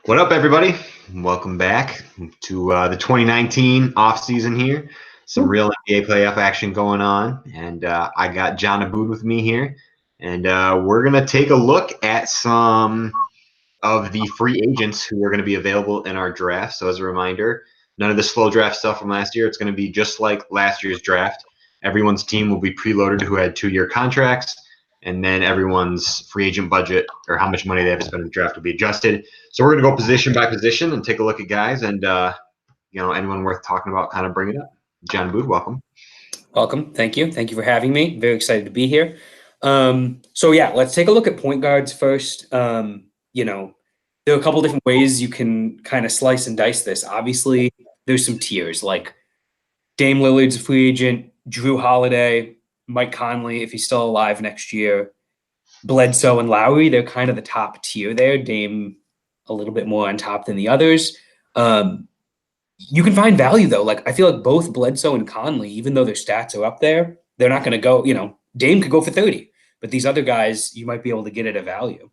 What up, everybody? Welcome back to the 2019 off season here. Some real NBA playoff action going on, and I got John Aboud with me here, and we're gonna take a look at some of the free agents who are going to be available in our draft. So, as a reminder, none of the slow draft stuff from last year. It's going to be just like last year's draft. Everyone's team will be preloaded who had 2-year contracts, and then everyone's free agent budget or how much money they have to spend in the draft will be adjusted. So we're going to go position by position and take a look at guys, and anyone worth talking about, kind of bring it up. John Aboud, welcome. Welcome. Thank you. Thank you for having me. Very excited to be here. Let's take a look at point guards first. There are a couple different ways you can kind of slice and dice this. Obviously, there's some tiers like Dame Lillard's a free agent, Drew Holiday, Mike Conley, if he's still alive next year, Bledsoe and Lowry. They're kind of the top tier there. Dame a little bit more on top than the others. You can find value, though. Like, I feel like both Bledsoe and Conley, even though their stats are up there, they're not going to go, Dame could go for 30, but these other guys, you might be able to get at a value.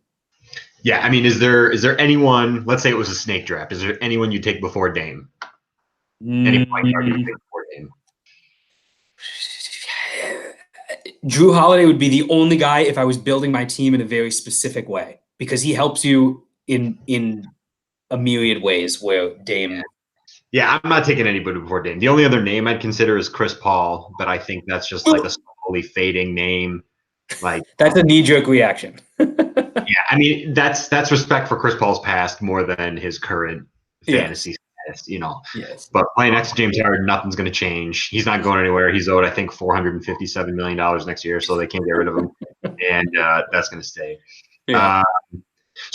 Yeah, I mean, is there anyone, let's say it was a snake draft, is there anyone you take before Dame? Any point guard you take before Dame? Drew Holiday would be the only guy if I was building my team in a very specific way, because he helps you in a myriad ways where Dame... Yeah, I'm not taking anybody before Dame. The only other name I'd consider is Chris Paul, but I think that's just like a slowly fading name. Like, that's a knee-jerk reaction. Yeah, I mean, that's respect for Chris Paul's past more than his current fantasy status, Yes. But playing next to James Harden, nothing's going to change. He's not going anywhere. He's owed, I think, $457 million next year, so they can't get rid of him, and that's going to stay. Yeah.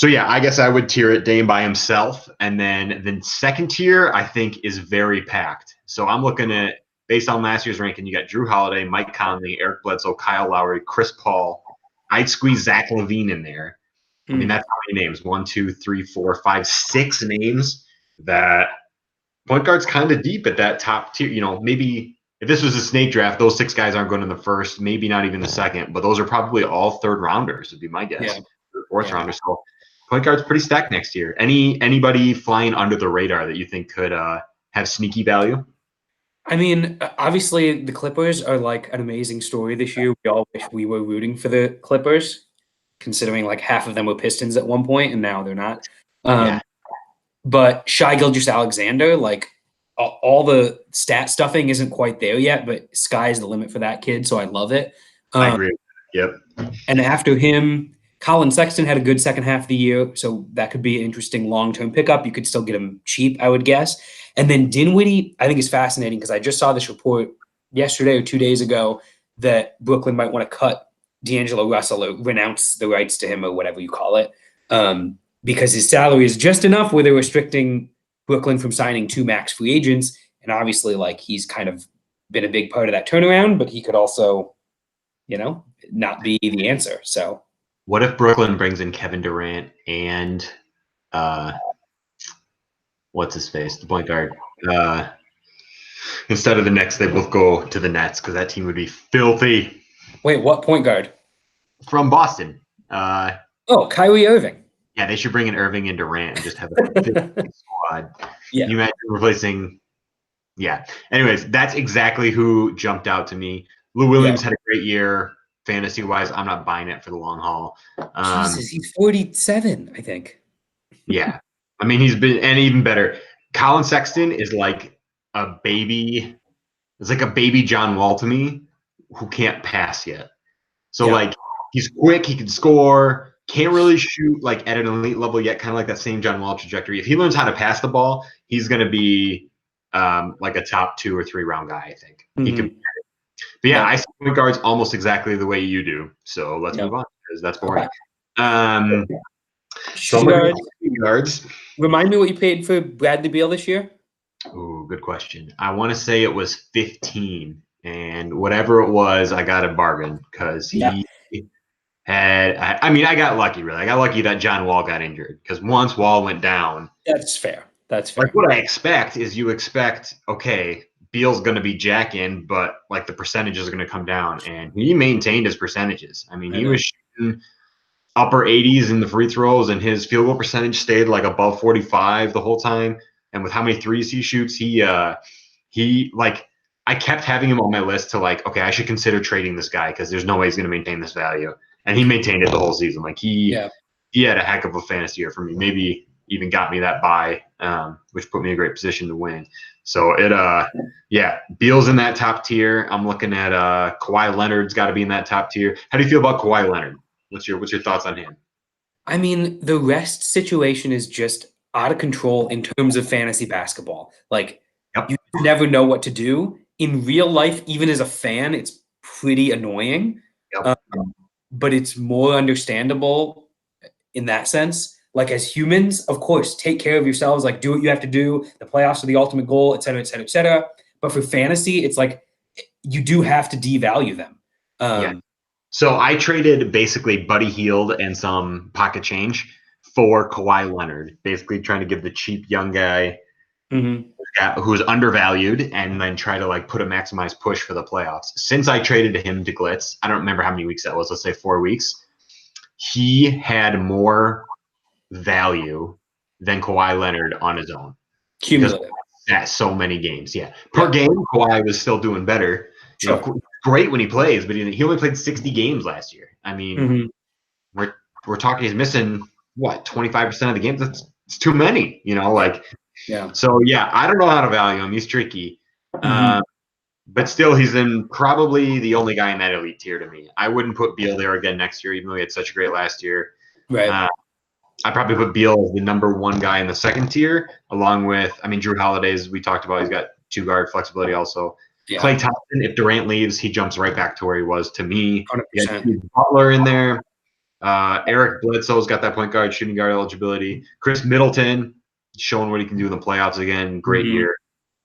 I guess I would tier it Dame by himself, and then the second tier I think is very packed. So I'm looking at, based on last year's ranking, you got Drew Holiday, Mike Conley, Eric Bledsoe, Kyle Lowry, Chris Paul. I'd squeeze Zach LaVine in there. I mean, that's how many names? 1, 2, 3, 4, 5, 6 names. That point guard's kind of deep at that top tier. Maybe if this was a snake draft, those 6 guys aren't going in the first, maybe not even the second, but those are probably all third rounders, would be my guess. Yeah. Fourth rounders. So point guard's pretty stacked next year. Anybody flying under the radar that you think could have sneaky value? I mean, obviously the Clippers are like an amazing story this year. We all wish we were rooting for the Clippers, considering like half of them were Pistons at one point and now they're not. But Shai Gilgeous-Alexander, like all the stat stuffing isn't quite there yet, but sky's the limit for that kid, so I love it. I agree. Yep. And after him, Colin Sexton had a good second half of the year, so that could be an interesting long-term pickup. You could still get him cheap, I would guess. And then Dinwiddie, I think, is fascinating because I just saw this report yesterday or 2 days ago that Brooklyn might want to cut D'Angelo Russell or renounce the rights to him or whatever you call it, because his salary is just enough where they're restricting Brooklyn from signing 2 max free agents. And obviously, like, he's kind of been a big part of that turnaround, but he could also, not be the answer. So what if Brooklyn brings in Kevin Durant and what's his face, the point guard? Instead of the Knicks, they both go to the Nets because that team would be filthy. Wait, what point guard? From Boston. Kyrie Irving. Yeah, they should bring in Irving and Durant and just have a squad. Yeah. You imagine replacing. Yeah. Anyways, that's exactly who jumped out to me. Lou Williams had a great year. Fantasy-wise, I'm not buying it for the long haul. Jesus, he's 47, I think. Yeah. I mean, he's been – and even better, Colin Sexton is like a baby – it's like a baby John Wall to me who can't pass yet. So, he's quick. He can score. Can't really shoot, like, at an elite level yet, kind of like that same John Wall trajectory. If he learns how to pass the ball, he's going to be like a top 2 or 3 round guy, I think. He could – but yeah, I see point guards almost exactly the way you do. So let's move on because that's boring. Shooting guards. Remind me what you paid for Bradley Beal this year? Ooh, good question. I want to say it was 15, and whatever it was, I got a bargain because he had. I mean, I got lucky. Really, I got lucky that John Wall got injured because once Wall went down, that's fair. That's fair. Like what I expect is you expect Beal's going to be jacking, but like the percentages are going to come down, and he maintained his percentages. I mean, he was shooting upper 80s in the free throws, and his field goal percentage stayed like above 45 the whole time. And with how many threes he shoots, he like I kept having him on my list to like, okay, I should consider trading this guy because there's no way he's going to maintain this value. And he maintained it the whole season. Like he had a heck of a fantasy year for me. Maybe even got me that bye, which put me in a great position to win. So Beal's in that top tier. I'm looking at Kawhi Leonard's got to be in that top tier. How do you feel about Kawhi Leonard? What's your thoughts on him? I mean, the rest situation is just out of control in terms of fantasy basketball. Like, you never know what to do. In real life, even as a fan, it's pretty annoying. But it's more understandable in that sense. Like, as humans, of course, take care of yourselves. Like, do what you have to do. The playoffs are the ultimate goal, et cetera, et cetera, et cetera. But for fantasy, it's like you do have to devalue them. So I traded basically Buddy Hield and some pocket change for Kawhi Leonard, basically trying to give the cheap young guy who's undervalued and then try to like put a maximized push for the playoffs. Since I traded him to Glitz, I don't remember how many weeks that was, let's say 4 weeks, he had more value than Kawhi Leonard on his own. Cumulative. At so many games, per game, Kawhi was still doing better. Sure. You know, great when he plays, but he only played 60 games last year. I mean, we're talking he's missing what 25% of the games. It's too many, you know. Like, So I don't know how to value him. He's tricky, but still, he's in probably the only guy in that elite tier to me. I wouldn't put Beal there again next year, even though he had such a great last year. Right. I probably put Beal as the number one guy in the second tier, along with, Drew Holiday, as we talked about. He's got 2-guard flexibility also. Klay Thompson, if Durant leaves, he jumps right back to where he was to me. 100%. Butler in there. Eric Bledsoe's got that point guard, shooting guard eligibility. Chris Middleton, showing what he can do in the playoffs again. Great year.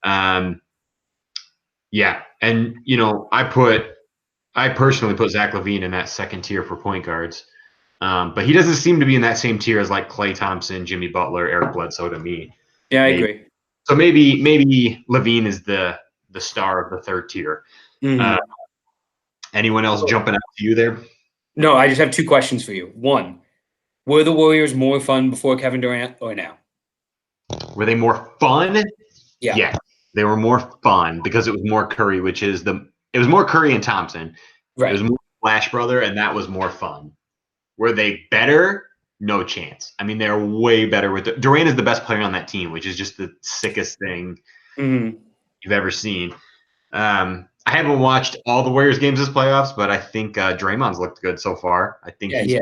And, you know, I personally put Zach LaVine in that second tier for point guards. But he doesn't seem to be in that same tier as like Klay Thompson, Jimmy Butler, Eric Bledsoe to me. Yeah, I agree. So maybe LaVine is the star of the third tier. Anyone else jumping out to you there? No, I just have 2 questions for you. One, were the Warriors more fun before Kevin Durant or now? Were they more fun? Yeah. They were more fun because it was more Curry, it was more Curry and Thompson. Right. It was more Flash Brother, and that was more fun. Were they better? No chance. I mean, they're way better with Durant is the best player on that team, which is just the sickest thing you've ever seen. I haven't watched all the Warriors games this playoffs, but I think Draymond's looked good so far. I think he's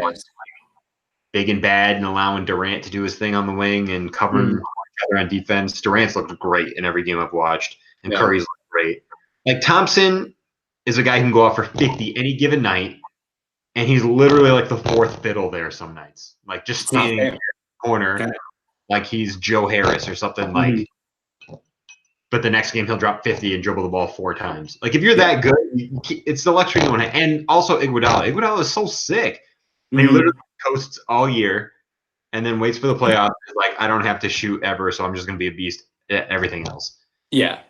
big and bad and allowing Durant to do his thing on the wing and covering each other on defense. Durant's looked great in every game I've watched, and Curry's looked great. Like, Thompson is a guy who can go off for 50 any given night, and he's literally like the fourth fiddle there some nights. Like, just standing in the corner like he's Joe Harris or something like. But the next game he'll drop 50 and dribble the ball 4 times. Like, if you're that good, it's the luxury you want to. And also Iguodala. Iguodala is so sick. He literally coasts all year and then waits for the playoffs. Like, I don't have to shoot ever, so I'm just going to be a beast at everything else. Yeah.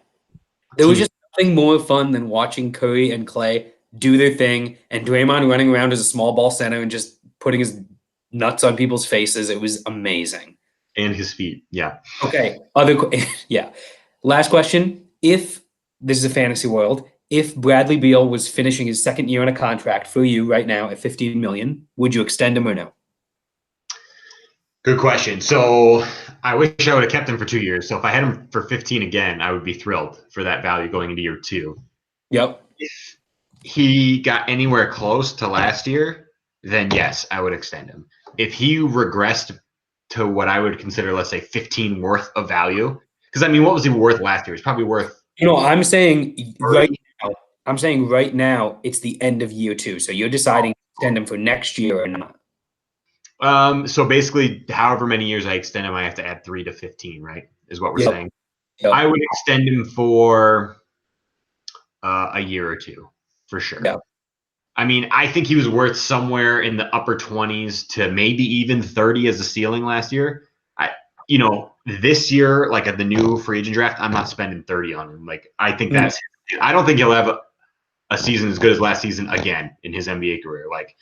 There was just nothing more fun than watching Curry and Klay do their thing and Draymond running around as a small ball center and just putting his nuts on people's faces. It was amazing. And his feet. Yeah. Okay. Last question. If this is a fantasy world, if Bradley Beal was finishing his second year on a contract for you right now at $15 million, would you extend him or no? Good question. So I wish I would have kept him for 2 years. So if I had him for 15 again, I would be thrilled for that value going into year 2. Yep. If he got anywhere close to last year, then yes, I would extend him. If he regressed to what I would consider, let's say, 15 worth of value, because what was he worth last year? He's probably worth. I'm saying right now it's the end of year 2, so you're deciding to extend him for next year or not. So basically, however many years I extend him, I have to add 3 to 15, right? Is what we're saying. Yep. I would extend him for a year or 2, for sure. Yep. I think he was worth somewhere in the upper 20s to maybe even 30 as a ceiling last year. This year, like at the new free agent draft, I'm not spending 30 on him. Like, I think I don't think he'll have a season as good as last season again in his NBA career. Like,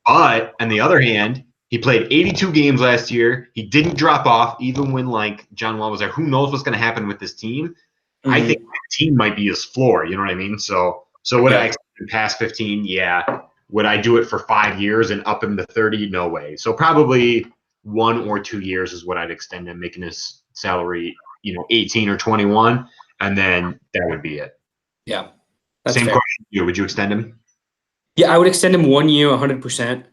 But on the other hand, he played 82 games last year. He didn't drop off, even when like John Wall was there. Who knows what's going to happen with this team? I think the team might be his floor. You know what I mean? So would I extend him past 15? Yeah. Would I do it for 5 years and up him to 30? No way. So probably 1 or 2 years is what I'd extend him, making his salary, 18 or 21, and then that would be it. Yeah. Same question to you. Would you extend him? Yeah, I would extend him 1 year, 100%.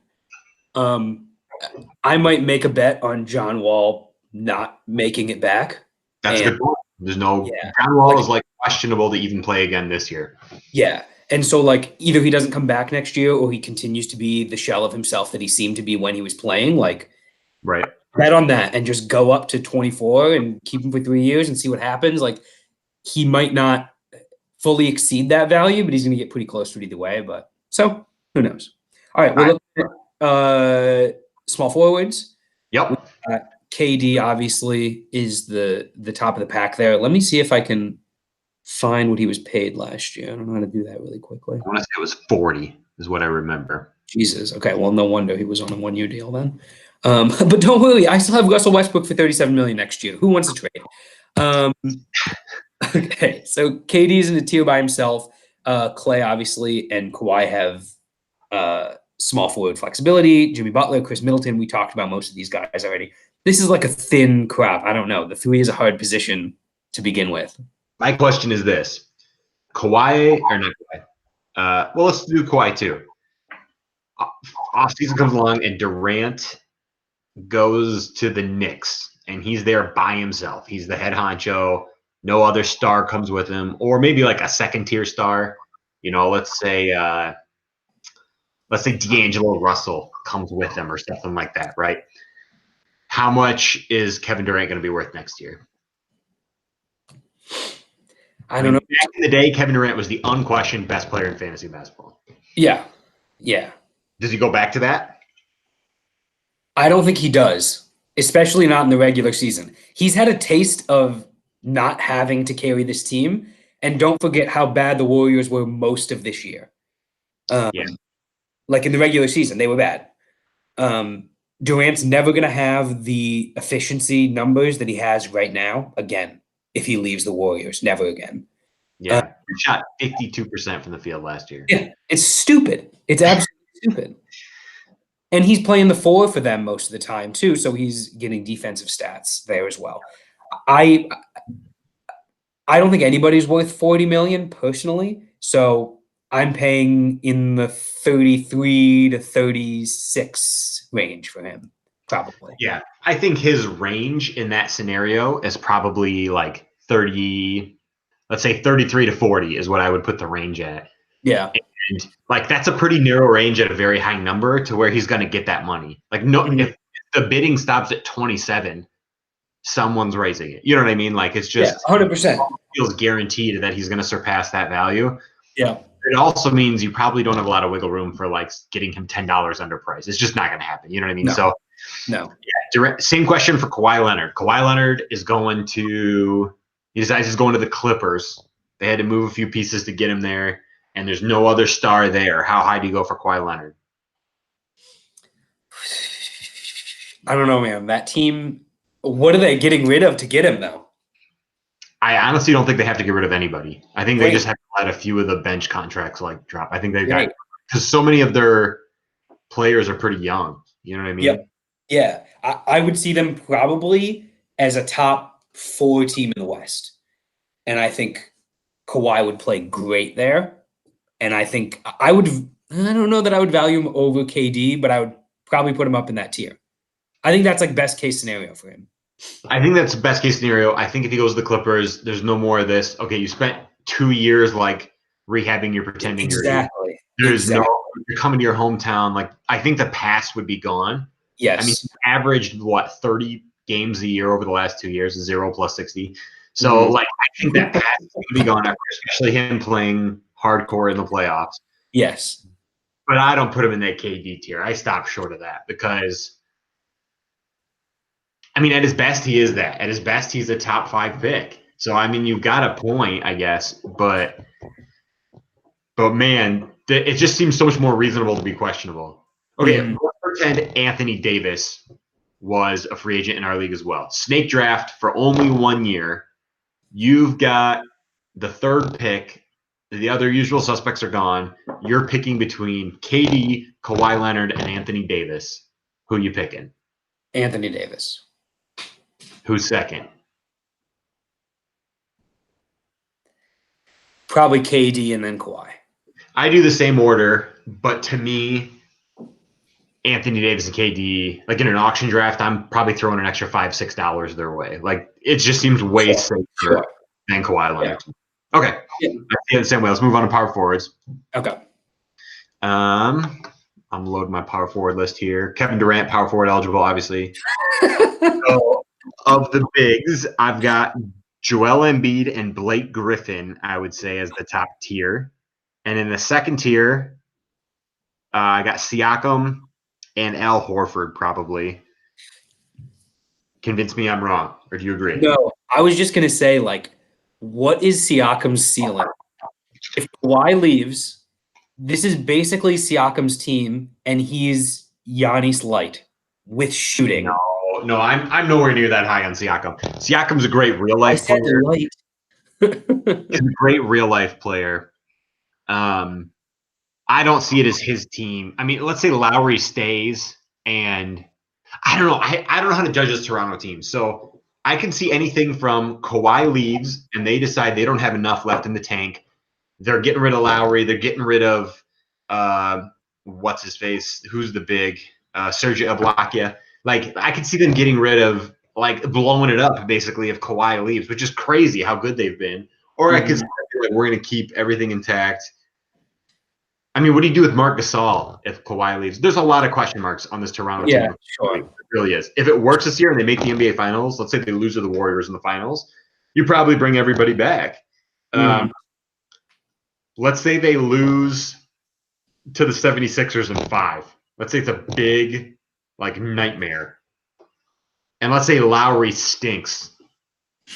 I might make a bet on John Wall not making it back. That's a good point. There's no John Wall is like questionable to even play again this year. Yeah. And so like either he doesn't come back next year or he continues to be the shell of himself that he seemed to be when he was playing. Like bet on that and just go up to 24 and keep him for 3 years and see what happens. Like he might not fully exceed that value, but he's going to get pretty close to it either way. But so who knows? All right. We're looking at small forwards. Yep. KD obviously is the top of the pack there. Let me see if I can find what he was paid last year. I don't know how to do that really quickly. I want to say it was 40 is what I remember. Jesus. Okay. Well, no wonder he was on a 1 year deal then. But don't worry, I still have Russell Westbrook for $37 million next year. Who wants to trade? Okay. So KD's in a tier by himself. Clay obviously and Kawhi have small forward flexibility. Jimmy Butler, Chris Middleton. We talked about most of these guys already. This is like a thin crop. I don't know. The 3 is a hard position to begin with. My question is this. Kawhi or not Kawhi? Well, let's do Kawhi too. Offseason comes along and Durant goes to the Knicks and he's there by himself. He's the head honcho. No other star comes with him, or maybe like a second-tier star. Let's say D'Angelo Russell comes with him or something like that, right? How much is Kevin Durant going to be worth next year? I don't know. Back in the day, Kevin Durant was the unquestioned best player in fantasy basketball. Yeah. Does he go back to that? I don't think he does, especially not in the regular season. He's had a taste of not having to carry this team, and don't forget how bad the Warriors were most of this year. Like in the regular season, they were bad. Durant's never going to have the efficiency numbers that he has right now, again, if he leaves the Warriors. Never again. Yeah, he shot 52% from the field last year. Yeah, it's stupid. It's absolutely stupid. And he's playing the 4 for them most of the time, too, so he's getting defensive stats there as well. I don't think anybody's worth $40 million personally, so I'm paying in the 33 to 36 range for him, probably. Yeah, I think his range in that scenario is probably like 30, let's say 33 to 40 is what I would put the range at. Yeah. And like that's a pretty narrow range at a very high number to where he's going to get that money. Like if the bidding stops at 27, someone's raising it. You know what I mean? Like it's just 100% feels guaranteed that he's going to surpass that value. Yeah. It also means you probably don't have a lot of wiggle room for like getting him $10 underpriced. It's just not going to happen. You know what I mean? No. Same question for Kawhi Leonard. Kawhi Leonard is he decides he's going to the Clippers. They had to move a few pieces to get him there, and there's no other star there. How high do you go for Kawhi Leonard? I don't know, man. That team, what are they getting rid of to get him, though? I honestly don't think they have to get rid of anybody. I think they just have to let a few of the bench contracts like drop. I think they've got because so many of their players are pretty young. You know what I mean? Yep. Yeah. I would see them probably as a top 4 team in the West. And I think Kawhi would play great there. And I think I don't know that I would value him over KD, but I would probably put him up in that tier. I think that's like best case scenario for him. I think that's the best case scenario. I think if he goes to the Clippers, there's no more of this. Okay, you spent 2 years like rehabbing your pretending. Exactly. You're coming to your hometown. Like I think the past would be gone. Yes. I mean, he averaged 30 games a year over the last 2 years, 0 plus 60. So like I think that past is going to be gone after, especially him playing hardcore in the playoffs. Yes. But I don't put him in that KD tier. I stop short of that because. I mean, at his best, he is that. At his best, he's a top 5 pick. So, I mean, you've got a point, I guess. But man, it just seems so much more reasonable to be questionable. Okay, Mhm. let's pretend Anthony Davis was a free agent in our league as well. Snake draft for only 1 year. You've got the third pick. The other usual suspects are gone. You're picking between KD, Kawhi Leonard, and Anthony Davis. Who you picking? Anthony Davis. Who's second? Probably KD and then Kawhi. I do the same order, but to me, Anthony Davis and KD, like in an auction draft, I'm probably throwing an extra $5-6 their way. Like it just seems way safer Sure. than Kawhi Leonard. Yeah. Okay, Yeah. I feel the same way. Let's move on to power forwards. Okay. I'm loading my power forward list here. Kevin Durant, power forward eligible, obviously. So, of the bigs, I've got Joel Embiid and Blake Griffin, I would say, as the top tier. And in the second tier, I got Siakam and Al Horford, probably. Convince me I'm wrong, or do you agree? No, I was just gonna say, like, what is Siakam's ceiling? If Kawhi leaves, this is basically Siakam's team, and he's Giannis light with shooting. No, I'm nowhere near that high on Siakam. Siakam's a great real I life said player. light. He's a great real life player. I don't see it as his team. I mean, let's say Lowry stays, and I don't know. I don't know how to judge this Toronto team. So I can see anything from Kawhi leaves, and they decide they don't have enough left in the tank. They're getting rid of Lowry. They're getting rid of what's his face? Who's the big Serge Ibaka? Like I could see them getting rid of like blowing it up basically if Kawhi leaves, which is crazy how good they've been. Or I could say like we're going to keep everything intact. I mean, what do you do with Marc Gasol if Kawhi leaves? There's a lot of question marks on this Toronto team. Yeah, sure. It really is. If it works this year and they make the NBA Finals, let's say they lose to the Warriors in the finals, you probably bring everybody back. Let's say they lose to the 76ers in 5. Let's say it's a big, like, nightmare. And let's say Lowry stinks.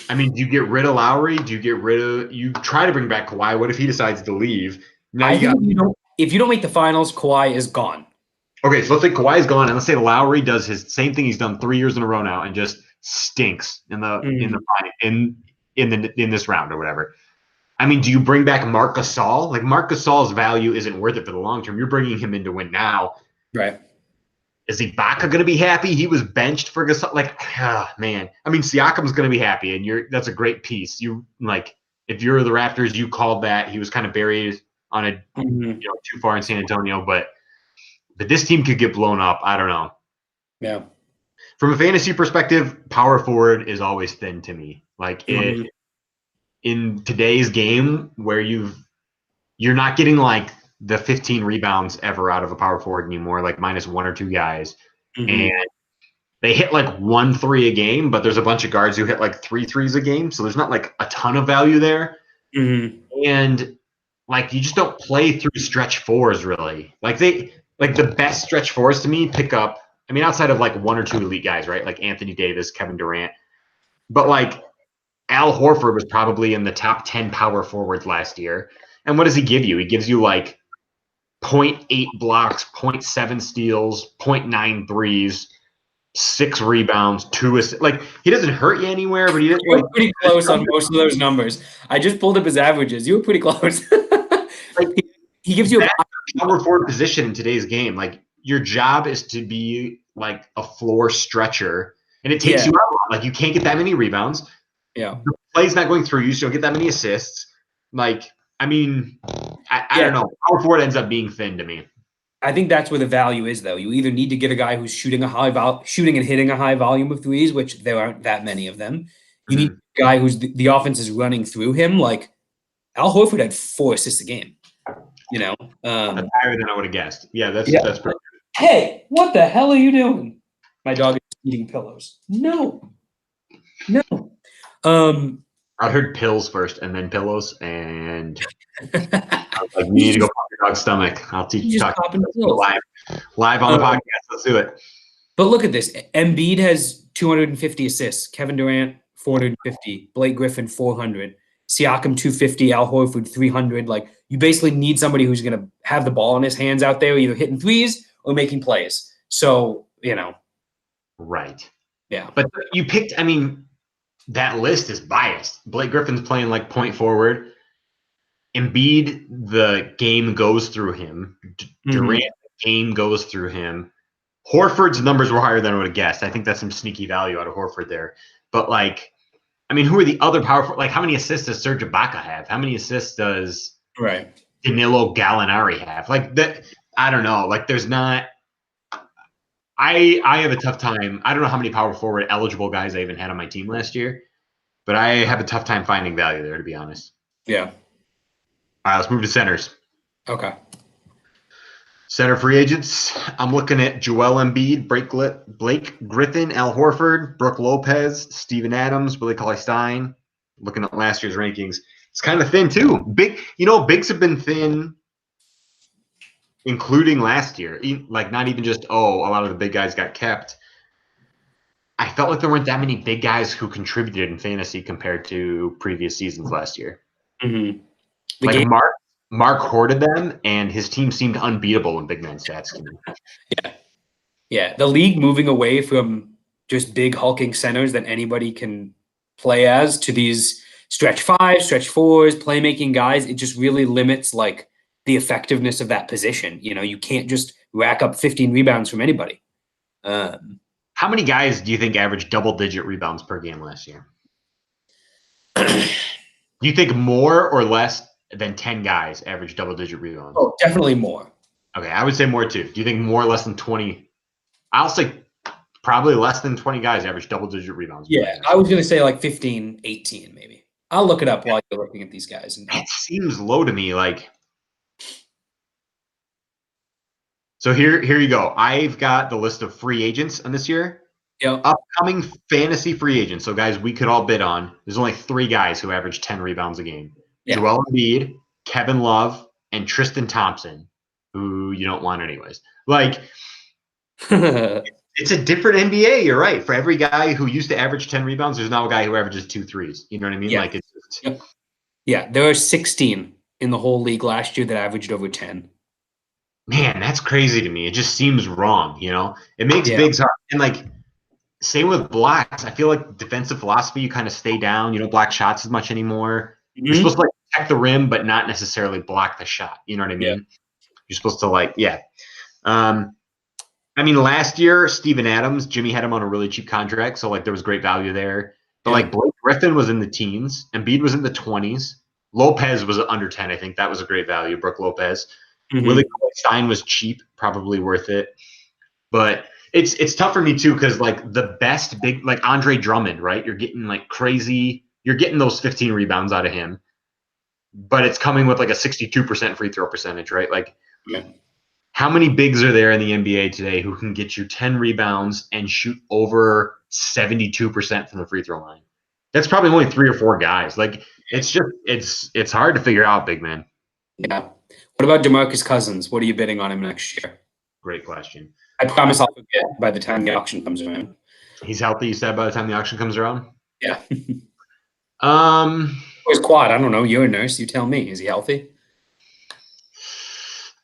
I mean, do you get rid of Lowry? Do you get rid of – you try to bring back Kawhi. What if he decides to leave? Now I think if you don't make the finals, Kawhi is gone. Okay, so let's say Kawhi's gone, and let's say Lowry does his same thing he's done 3 years in a row now and just stinks in this round or whatever. I mean, do you bring back Marc Gasol? Like Marc Gasol's value isn't worth it for the long term. You're bringing him in to win now. Right. Is Ibaka going to be happy? He was benched for Gasol. Like, man. I mean, Siakam's going to be happy, and that's a great piece. You like if you're the Raptors, you called that. He was kind of buried on a too far in San Antonio, but this team could get blown up. I don't know. Yeah. From a fantasy perspective, power forward is always thin to me. Like in today's game where you're not getting like the 15 rebounds ever out of a power forward anymore, like minus 1 or 2 guys. And they hit like 1 3 a game, but there's a bunch of guards who hit like 3 threes a game. So there's not like a ton of value there. And like you just don't play through stretch fours really. Like the best stretch fours to me pick up, I mean, outside of like 1 or 2 elite guys, right? Like Anthony Davis, Kevin Durant. But like Al Horford was probably in the top 10 power forwards last year. And what does he give you? He gives you like 0.8 blocks, 0.7 steals, 0.9 threes, 6 rebounds, 2 assists. Like he doesn't hurt you anywhere, but you were pretty close on most of those numbers. I just pulled up his averages. You were pretty close. Like, he gives you a power forward position in today's game. Like your job is to be like a floor stretcher, and it takes you out. Like you can't get that many rebounds. Yeah, the play's not going through you, so you don't get that many assists. Like, I mean, I don't know. Power forward ends up being thin to me. I think that's where the value is, though. You either need to get a guy who's shooting and hitting a high volume of threes, which there aren't that many of them. You need a guy who's the offense is running through him. Like Al Horford had 4 assists a game. That's higher than I would have guessed. Yeah, that's pretty. Hey, what the hell are you doing? My dog is eating pillows. No. I heard pills first and then pillows, and I was like, you need to go pop your dog's stomach. I'll teach you to talk live on the podcast. Let's do it. But look at this. Embiid has 250 assists. Kevin Durant, 450. Blake Griffin, 400. Siakam, 250. Al Horford, 300. Like, you basically need somebody who's going to have the ball in his hands out there, either hitting threes or making plays. So, Right. yeah. But you picked, I mean, that list is biased. Blake Griffin's playing like point forward. Embiid, the game goes through him. Durant, the game goes through him. Horford's numbers were higher than I would have guessed. I think that's some sneaky value out of Horford there. But like, I mean, who are the other powerful? Like, how many assists does Serge Ibaka have? How many assists does Danilo Gallinari have? Like that, I don't know. Like, there's not. I have a tough time. I don't know how many power forward eligible guys I even had on my team last year, but I have a tough time finding value there, to be honest. Yeah. All right, let's move to centers. Okay. Center free agents. I'm looking at Joel Embiid, Blake Griffin, Al Horford, Brooke Lopez, Steven Adams, Willie Cauley-Stein. Looking at last year's rankings, it's kind of thin too. Bigs have been thin, including last year. Like not even just a lot of the big guys got kept. I felt like there weren't that many big guys who contributed in fantasy compared to previous seasons last year. Mm-hmm. Like Mark hoarded them, and his team seemed unbeatable in big man stats. Yeah. The league moving away from just big hulking centers that anybody can play as to these stretch fives, stretch fours, playmaking guys. It just really limits like the effectiveness of that position. You can't just rack up 15 rebounds from anybody. How many guys do you think averaged double-digit rebounds per game last year? Do you think more or less than 10 guys averaged double-digit rebounds? Oh, definitely more. Okay, I would say more too. Do you think more or less than 20? I'll say probably less than 20 guys averaged double-digit rebounds. Yeah, I was going to say like 15, 18 maybe. I'll look it up while you're looking at these guys. It seems low to me. Like, so here you go. I've got the list of free agents on this year. Yep. Upcoming fantasy free agents. So guys, we could all bid on. There's only 3 guys who average 10 rebounds a game. Yeah. Joel Embiid, Kevin Love, and Tristan Thompson, who you don't want anyways. Like, it's a different NBA. You're right. For every guy who used to average 10 rebounds, there's now a guy who averages 2 threes. You know what I mean? Yeah. Like, it's just... Yep. Yeah, there were 16 in the whole league last year that averaged over 10. Man, that's crazy to me. It just seems wrong, It makes bigs hard. And, like, same with blocks. I feel like defensive philosophy, you kind of stay down. You don't block shots as much anymore. Mm-hmm. You're supposed to, like, protect the rim, but not necessarily block the shot. You know what I mean? Yeah. You're supposed to, like, I mean, last year, Steven Adams, Jimmy had him on a really cheap contract, so, like, there was great value there. But, like, Blake Griffin was in the teens. Embiid was in the 20s. Lopez was under 10, I think. That was a great value, Brooke Lopez. Mm-hmm. Willie Cauley-Stein was cheap, probably worth it. But it's tough for me, too, because, like, the best big – like, Andre Drummond, right? You're getting, like, crazy – you're getting those 15 rebounds out of him. But it's coming with, like, a 62% free throw percentage, right? Like, how many bigs are there in the NBA today who can get you 10 rebounds and shoot over 72% from the free throw line? That's probably only 3 or 4 guys. Like, it's just it's hard to figure out, big man. Yeah. What about DeMarcus Cousins? What are you bidding on him next year? Great question. I promise I'll forget by the time the auction comes around. He's healthy, you said, by the time the auction comes around? Yeah. His quad, I don't know. You're a nurse. You tell me. Is he healthy?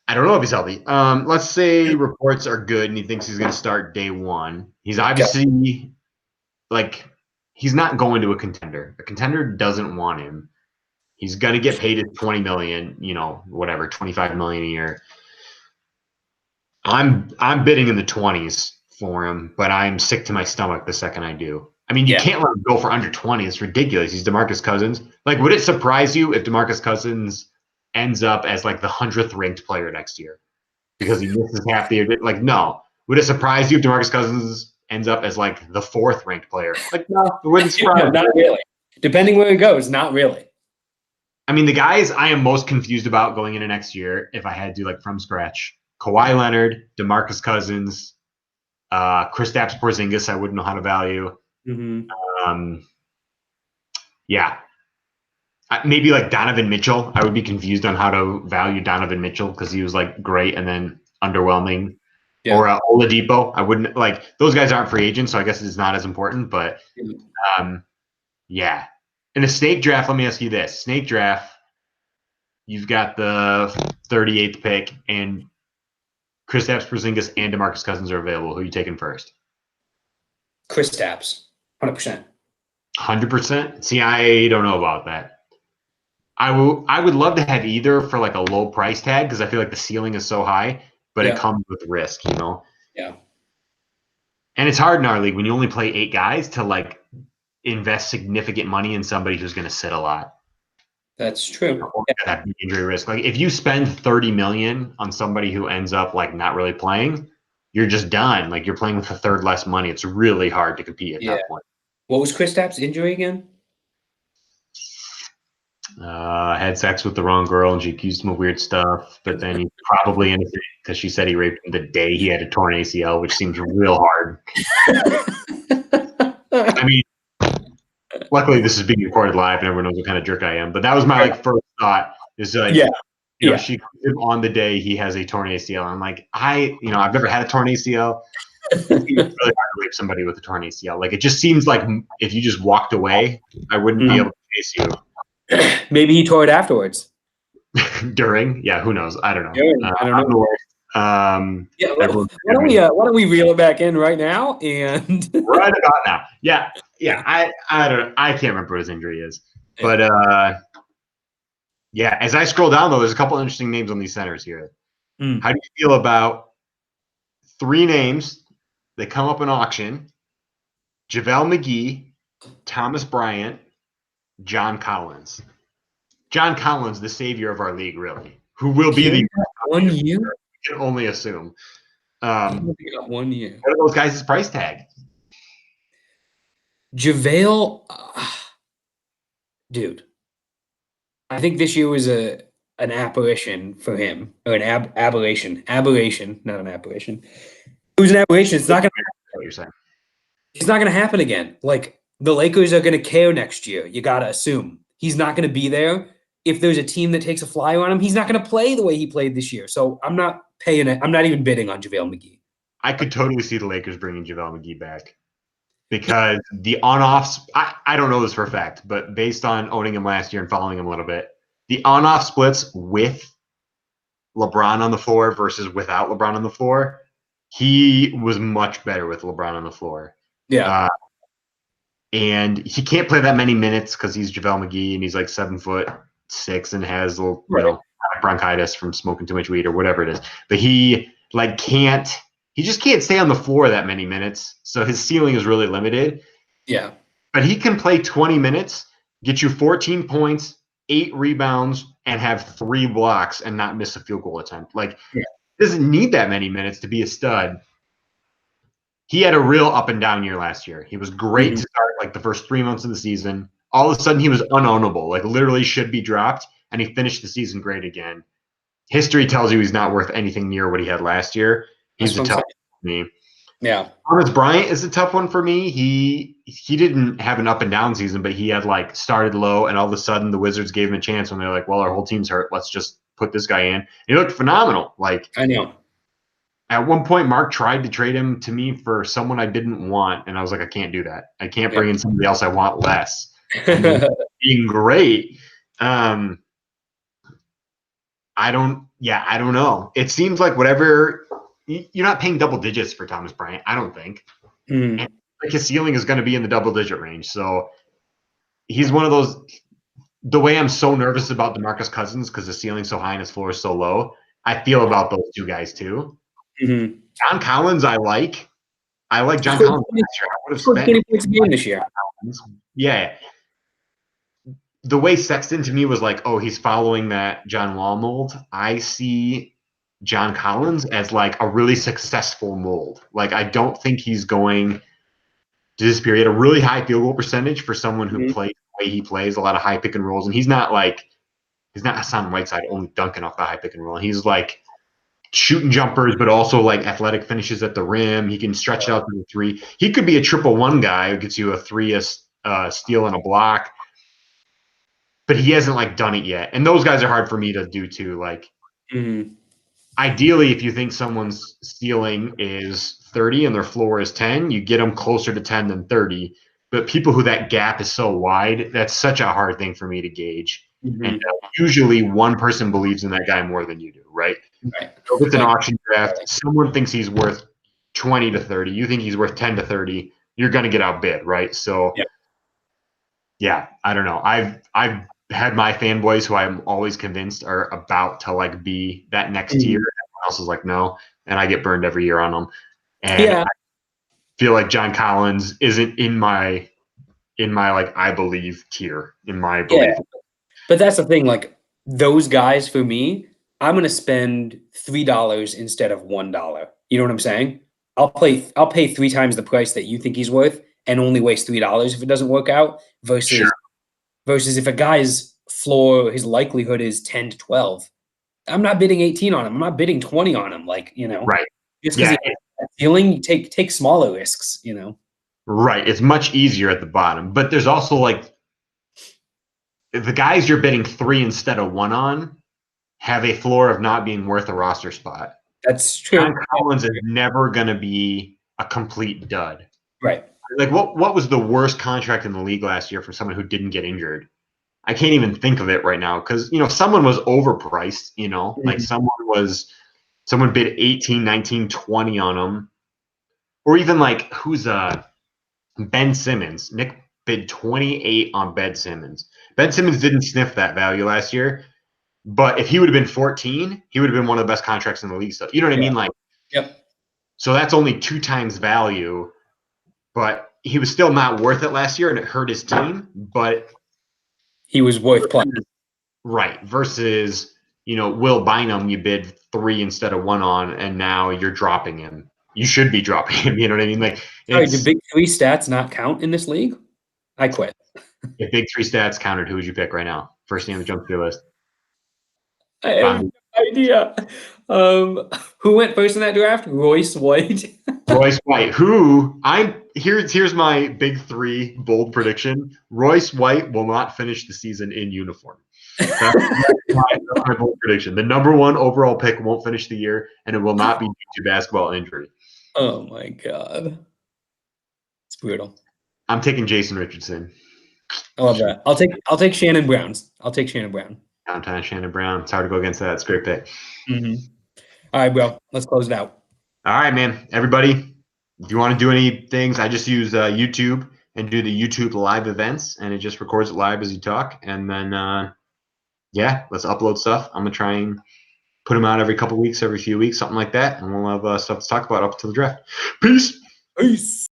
I don't know if he's healthy. Let's say reports are good and he thinks he's going to start day 1. He's obviously, like, he's not going to a contender. A contender doesn't want him. He's going to get paid his $20 million, whatever, $25 million a year. I'm bidding in the 20s for him, but I'm sick to my stomach the second I do. I mean, you can't let him go for under 20. It's ridiculous. He's DeMarcus Cousins. Like, would it surprise you if DeMarcus Cousins ends up as, like, the 100th ranked player next year because he misses half the year? Like, no. Would it surprise you if DeMarcus Cousins ends up as, like, the 4th ranked player? Like, no, it wouldn't surprise me. Not really. Depending where it goes, not really. I mean, the guys I am most confused about going into next year, if I had to, like, from scratch, Kawhi Leonard, DeMarcus Cousins, Kristaps Porzingis, I wouldn't know how to value. Mm-hmm. Maybe like Donovan Mitchell. I would be confused on how to value Donovan Mitchell because he was like great and then underwhelming. Yeah. Or Oladipo. I wouldn't like those guys aren't free agents, so I guess it's not as important. But in a snake draft, let me ask you this: snake draft, you've got the 38th pick, and Kristaps Porzingis and DeMarcus Cousins are available. Who are you taking first? Kristaps, 100%. 100%? See, I don't know about that. I would love to have either for like a low price tag because I feel like the ceiling is so high, but it comes with risk, you know? Yeah. And it's hard in our league when you only play 8 guys to like invest significant money in somebody who's going to sit a lot. That's true. Or have injury risk. Like if you spend $30 million on somebody who ends up like not really playing, you're just done. Like you're playing with a third less money. It's really hard to compete at that point. What was Kristaps' injury again? Had sex with the wrong girl and she accused him of weird stuff, but then he's probably innocent because she said he raped him the day he had a torn ACL, which seems real hard. I mean, luckily this is being recorded live and everyone knows what kind of jerk I am, but that was my like first thought is like, you know, she accused him on the day he has a torn ACL. I'm like, I've never had a torn ACL. It's really hard to rape somebody with a torn ACL. Like it just seems like if you just walked away, I wouldn't be able to chase you. Maybe he tore it afterwards. During, who knows? I don't know. I don't know. Why don't we reel it back in right now? And right about now, I don't. I can't remember what his injury is, but As I scroll down though, there's a couple interesting names on these centers here. How do you feel about 3 names that come up in auction? JaVale McGee, Thomas Bryant, John Collins. John Collins, the savior of our league, really, who will be the 1 year. We can only assume. 1 year. What are those guys' price tag? JaVale, dude, I think this year was an apparition for him, or an aberration, not an apparition. It was an aberration. It's not going to happen again. Like the Lakers are going to care next year. You got to assume he's not going to be there. If there's a team that takes a flyer on him, he's not going to play the way he played this year. So I'm not paying it. I'm not even bidding on JaVale McGee. I could totally see the Lakers bringing JaVale McGee back because the on-offs, I don't know this for a fact, but based on owning him last year and following him a little bit, the on-off splits with LeBron on the floor versus without LeBron on the floor, he was much better with LeBron on the floor. Yeah. And he can't play that many minutes because he's JaVale McGee and he's like 7'6" and has a little, bronchitis from smoking too much weed or whatever it is. But he just can't stay on the floor that many minutes. So his ceiling is really limited. Yeah. But he can play 20 minutes, get you 14 points, 8 rebounds, and have 3 blocks and not miss a field goal attempt. Like, he doesn't need that many minutes to be a stud. He had a real up and down year last year. He was great to start like the first 3 months of the season. All of a sudden, he was unownable, like literally should be dropped, and he finished the season great again. History tells you he's not worth anything near what he had last year. He's a tough one for me. Yeah. Thomas Bryant is a tough one for me. He didn't have an up and down season, but he had like started low, and all of a sudden the Wizards gave him a chance when they're like, well, our whole team's hurt. Let's just put this guy in. And he looked phenomenal. Like, I know. At one point, Mark tried to trade him to me for someone I didn't want, and I was like, I can't do that. I can't bring in somebody else I want less. Being great. I don't know. It seems like whatever you're not paying double digits for Thomas Bryant, I don't think. And like his ceiling is going to be in the double digit range. So he's one of those. The way I'm so nervous about DeMarcus Cousins because the ceiling's so high and his floor is so low, I feel about those 2 guys too. John Collins, I like. John Collins last year. I would have spent 20 points a game this year. Yeah. The way Sexton to me was like, oh, he's following that John Wall mold. I see John Collins as like a really successful mold. Like, I don't think he's going to disappear. He had a really high field goal percentage for someone who plays the way he plays, a lot of high pick and rolls. And he's not Hassan Whiteside only dunking off the high pick and roll. He's like shooting jumpers, but also like athletic finishes at the rim. He can stretch it out to the 3. He could be a 1-1 guy who gets you a 3, a steal, and a block. But he hasn't like done it yet. And those guys are hard for me to do too. Like, ideally, if you think someone's ceiling is 30 and their floor is 10, you get them closer to 10 than 30. But people who that gap is so wide, that's such a hard thing for me to gauge. And usually one person believes in that guy more than you do, right? Right. So if it's an Like, auction draft, someone thinks he's worth 20 to 30. You think he's worth 10 to 30. You're going to get outbid, right? So, yeah. yeah, I don't know. I've had my fanboys who I'm always convinced are about to like be that next tier. Everyone else is like, no, and I get burned every year on them. And Yeah. I feel like John Collins isn't in my like I believe tier in my belief. Yeah. But that's the thing, like those guys for me, I'm gonna spend $3 instead of $1. You know what I'm saying? I'll pay 3 times the price that you think he's worth and only waste $3 if it doesn't work out Sure. versus if a guy's floor, his likelihood is 10 to 12. I'm not bidding 18 on him. I'm not bidding 20 on him. Like, Right. just because Yeah. he has that ceiling, you take smaller risks, Right. It's much easier at the bottom, but there's also like the guys you're bidding 3 instead of 1 on have a floor of not being worth a roster spot. That's John true. Collins is never going to be a complete dud. Right. Like what was the worst contract in the league last year for someone who didn't get injured? I can't even think of it right now because someone was overpriced. Like someone bid 18, 19, 20 on him, or even like who's Ben Simmons. Nick bid 28 on Ben Simmons. Ben Simmons didn't sniff that value last year, but if he would have been 14, he would have been one of the best contracts in the league. So you know what I mean? Like, Yep. so that's only 2 times value, but he was still not worth it last year, and it hurt his team. But He was worth playing. right versus Will Bynum, you bid 3 instead of 1 on, and now you're dropping him. You should be dropping him. You know what I mean? Like, Sorry, do big 3 stats not count in this league? I quit. if big 3 stats counted, who would you pick right now? First name that jumps to your list. I have no idea. Who went first in that draft? Royce White. Royce White, here's my big 3 bold prediction. Royce White will not finish the season in uniform. That's my bold prediction. The number 1 overall pick won't finish the year, and it will not be due to basketball injury. Oh my god. It's brutal. I'm taking Jason Richardson. I love that. I'll take Shannon Brown's. I'll take Shannon Brown. Downtown Shannon Brown. It's hard to go against that. It's a great pick. All right, bro. Let's close it out. All right, man. Everybody, if you want to do any things, I just use YouTube and do the YouTube live events, and it just records it live as you talk. And then, let's upload stuff. I'm going to try and put them out every couple weeks, every few weeks, something like that. And we'll have stuff to talk about up to the draft. Peace. Peace.